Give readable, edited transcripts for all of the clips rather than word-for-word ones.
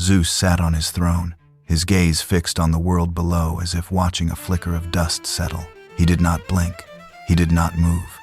Zeus sat on his throne, his gaze fixed on the world below as if watching a flicker of dust settle. He did not blink. He did not move.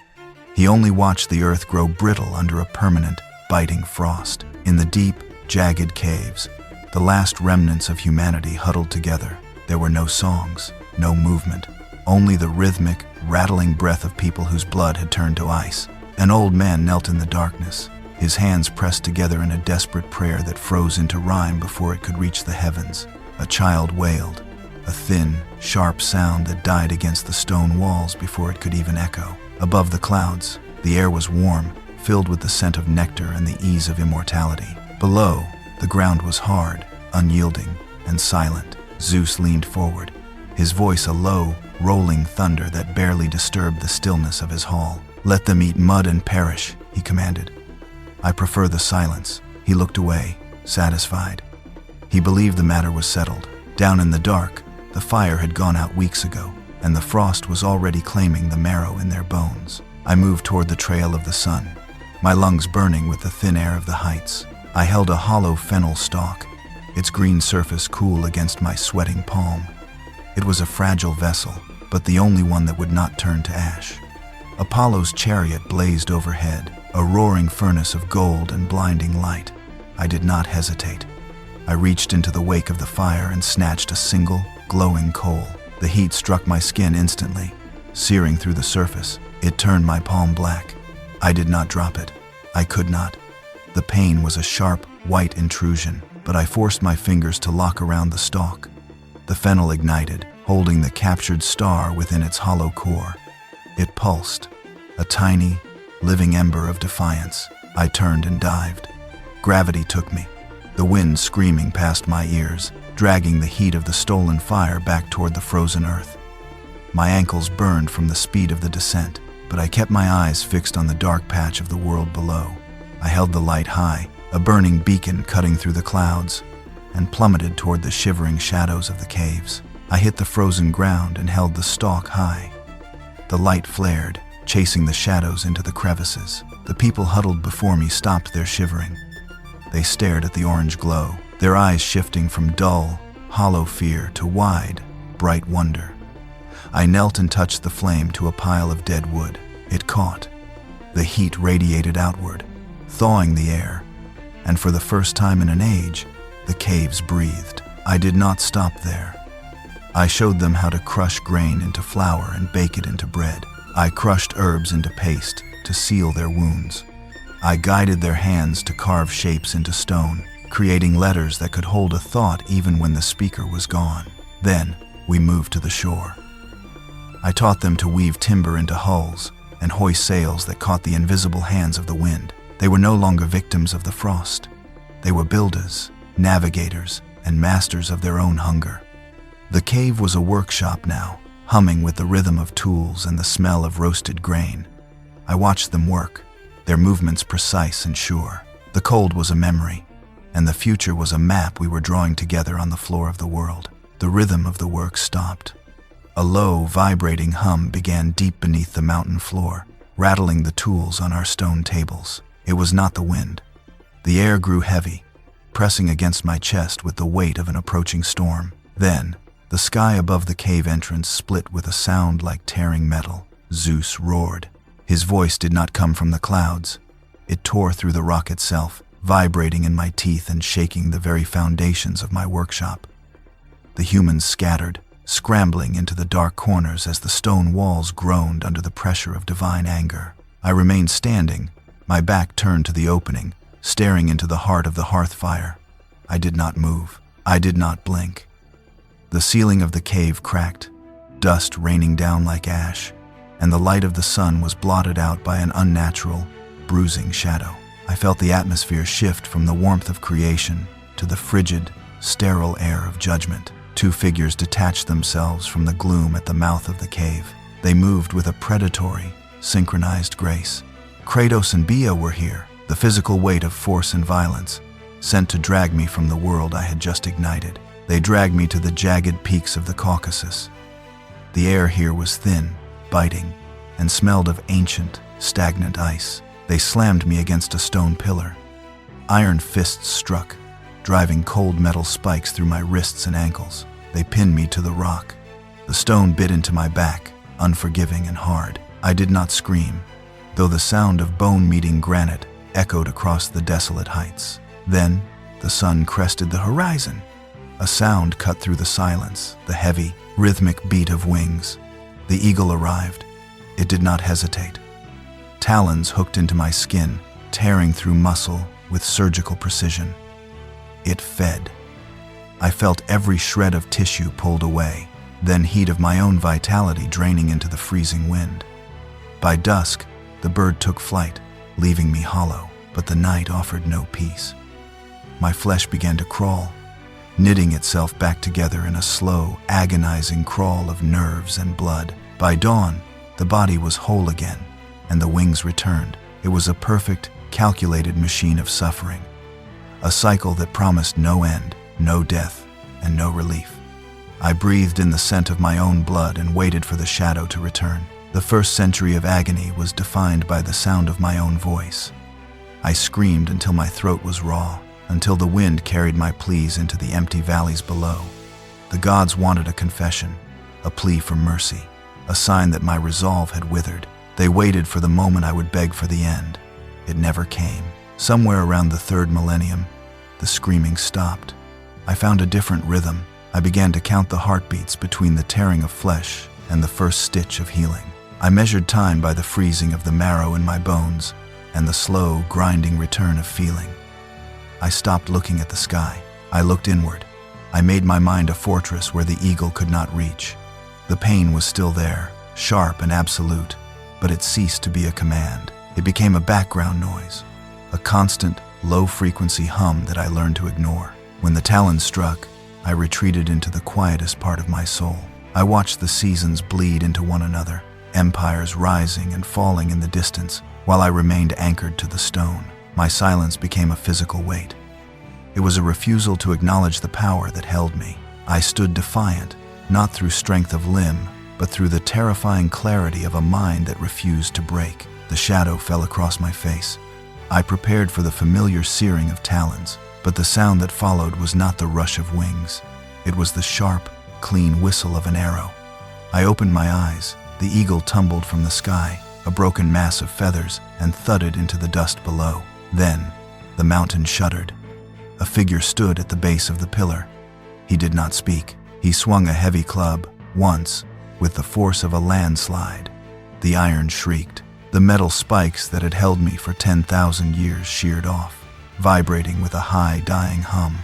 He only watched the earth grow brittle under a permanent, biting frost. In the deep, jagged caves, the last remnants of humanity huddled together. There were no songs, no movement, only the rhythmic, rattling breath of people whose blood had turned to ice. An old man knelt in the darkness, his hands pressed together in a desperate prayer that froze into rhyme before it could reach the heavens. A child wailed, a thin, sharp sound that died against the stone walls before it could even echo. Above the clouds, the air was warm, filled with the scent of nectar and the ease of immortality. Below, the ground was hard, unyielding, and silent. Zeus leaned forward, his voice a low, rolling thunder that barely disturbed the stillness of his hall. "Let them eat mud and perish," he commanded. "I prefer the silence." He looked away, satisfied. He believed the matter was settled. Down in the dark, the fire had gone out weeks ago, and the frost was already claiming the marrow in their bones. I moved toward the trail of the sun, my lungs burning with the thin air of the heights. I held a hollow fennel stalk, its green surface cool against my sweating palm. It was a fragile vessel, but the only one that would not turn to ash. Apollo's chariot blazed overhead, a roaring furnace of gold and blinding light. I did not hesitate. I reached into the wake of the fire and snatched a single, glowing coal. The heat struck my skin instantly, searing through the surface. It turned my palm black. I did not drop it. I could not. The pain was a sharp, white intrusion, but I forced my fingers to lock around the stalk. The fennel ignited, holding the captured star within its hollow core. It pulsed, a tiny, living ember of defiance. I turned and dived. Gravity took me, the wind screaming past my ears, dragging the heat of the stolen fire back toward the frozen earth. My ankles burned from the speed of the descent, but I kept my eyes fixed on the dark patch of the world below. I held the light high, a burning beacon cutting through the clouds, and plummeted toward the shivering shadows of the caves. I hit the frozen ground and held the stalk high. The light flared, chasing the shadows into the crevices. The people huddled before me stopped their shivering. They stared at the orange glow, their eyes shifting from dull, hollow fear to wide, bright wonder. I knelt and touched the flame to a pile of dead wood. It caught. The heat radiated outward, thawing the air, and for the first time in an age, the caves breathed. I did not stop there. I showed them how to crush grain into flour and bake it into bread. I crushed herbs into paste to seal their wounds. I guided their hands to carve shapes into stone, creating letters that could hold a thought even when the speaker was gone. Then, we moved to the shore. I taught them to weave timber into hulls and hoist sails that caught the invisible hands of the wind. They were no longer victims of the frost. They were builders, navigators, and masters of their own hunger. The cave was a workshop now, humming with the rhythm of tools and the smell of roasted grain. I watched them work, their movements precise and sure. The cold was a memory, and the future was a map we were drawing together on the floor of the world. The rhythm of the work stopped. A low, vibrating hum began deep beneath the mountain floor, rattling the tools on our stone tables. It was not the wind. The air grew heavy, pressing against my chest with the weight of an approaching storm. Then, the sky above the cave entrance split with a sound like tearing metal. Zeus roared. His voice did not come from the clouds. It tore through the rock itself, vibrating in my teeth and shaking the very foundations of my workshop. The humans scattered, scrambling into the dark corners as the stone walls groaned under the pressure of divine anger. I remained standing, my back turned to the opening, staring into the heart of the hearth fire. I did not move. I did not blink. The ceiling of the cave cracked, dust raining down like ash, and the light of the sun was blotted out by an unnatural, bruising shadow. I felt the atmosphere shift from the warmth of creation to the frigid, sterile air of judgment. Two figures detached themselves from the gloom at the mouth of the cave. They moved with a predatory, synchronized grace. Kratos and Bia were here, the physical weight of force and violence, sent to drag me from the world I had just ignited. They dragged me to the jagged peaks of the Caucasus. The air here was thin, biting, and smelled of ancient, stagnant ice. They slammed me against a stone pillar. Iron fists struck, driving cold metal spikes through my wrists and ankles. They pinned me to the rock. The stone bit into my back, unforgiving and hard. I did not scream, though the sound of bone meeting granite echoed across the desolate heights. Then, the sun crested the horizon. A sound cut through the silence, the heavy, rhythmic beat of wings. The eagle arrived. It did not hesitate. Talons hooked into my skin, tearing through muscle with surgical precision. It fed. I felt every shred of tissue pulled away, then heat of my own vitality draining into the freezing wind. By dusk, the bird took flight, leaving me hollow, but the night offered no peace. My flesh began to crawl, knitting itself back together in a slow, agonizing crawl of nerves and blood. By dawn, the body was whole again, and the wings returned. It was a perfect, calculated machine of suffering, a cycle that promised no end, no death, and no relief. I breathed in the scent of my own blood and waited for the shadow to return. The first century of agony was defined by the sound of my own voice. I screamed until my throat was raw, until the wind carried my pleas into the empty valleys below. The gods wanted a confession, a plea for mercy, a sign that my resolve had withered. They waited for the moment I would beg for the end. It never came. Somewhere around the third millennium, the screaming stopped. I found a different rhythm. I began to count the heartbeats between the tearing of flesh and the first stitch of healing. I measured time by the freezing of the marrow in my bones and the slow, grinding return of feeling. I stopped looking at the sky. I looked inward. I made my mind a fortress where the eagle could not reach. The pain was still there, sharp and absolute, but it ceased to be a command. It became a background noise, a constant, low-frequency hum that I learned to ignore. When the talons struck, I retreated into the quietest part of my soul. I watched the seasons bleed into one another, empires rising and falling in the distance, while I remained anchored to the stone. My silence became a physical weight. It was a refusal to acknowledge the power that held me. I stood defiant, not through strength of limb, but through the terrifying clarity of a mind that refused to break. The shadow fell across my face. I prepared for the familiar searing of talons, but the sound that followed was not the rush of wings. It was the sharp, clean whistle of an arrow. I opened my eyes. The eagle tumbled from the sky, a broken mass of feathers, and thudded into the dust below. Then, the mountain shuddered. A figure stood at the base of the pillar. He did not speak. He swung a heavy club, once, with the force of a landslide. The iron shrieked. The metal spikes that had held me for 10,000 years sheared off, vibrating with a high, dying hum.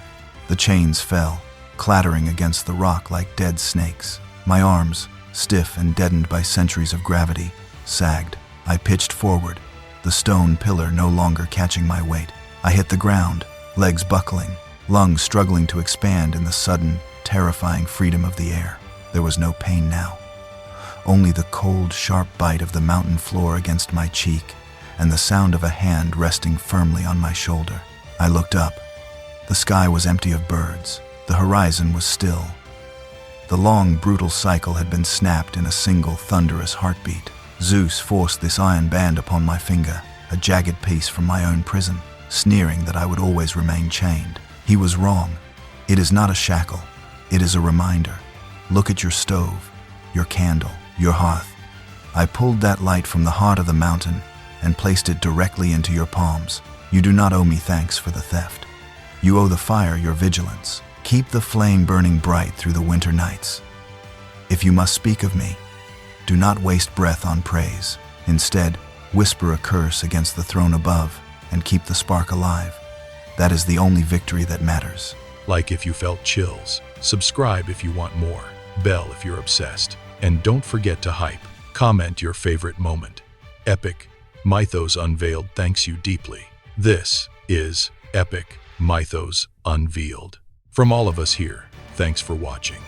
The chains fell, clattering against the rock like dead snakes. My arms, stiff and deadened by centuries of gravity, sagged. I pitched forward, the stone pillar no longer catching my weight. I hit the ground, legs buckling, lungs struggling to expand in the sudden, terrifying freedom of the air. There was no pain now. Only the cold, sharp bite of the mountain floor against my cheek and the sound of a hand resting firmly on my shoulder. I looked up. The sky was empty of birds. The horizon was still. The long, brutal cycle had been snapped in a single, thunderous heartbeat. Zeus forced this iron band upon my finger, a jagged piece from my own prison, sneering that I would always remain chained. He was wrong. It is not a shackle. It is a reminder. Look at your stove, your candle, your hearth. I pulled that light from the heart of the mountain and placed it directly into your palms. You do not owe me thanks for the theft. You owe the fire your vigilance. Keep the flame burning bright through the winter nights. If you must speak of me, do not waste breath on praise. Instead, whisper a curse against the throne above and keep the spark alive. That is the only victory that matters. Like if you felt chills. Subscribe if you want more. Bell if you're obsessed. And don't forget to hype. Comment your favorite moment. Epic Mythos Unveiled thanks you deeply. This is Epic Mythos Unveiled. From all of us here, thanks for watching.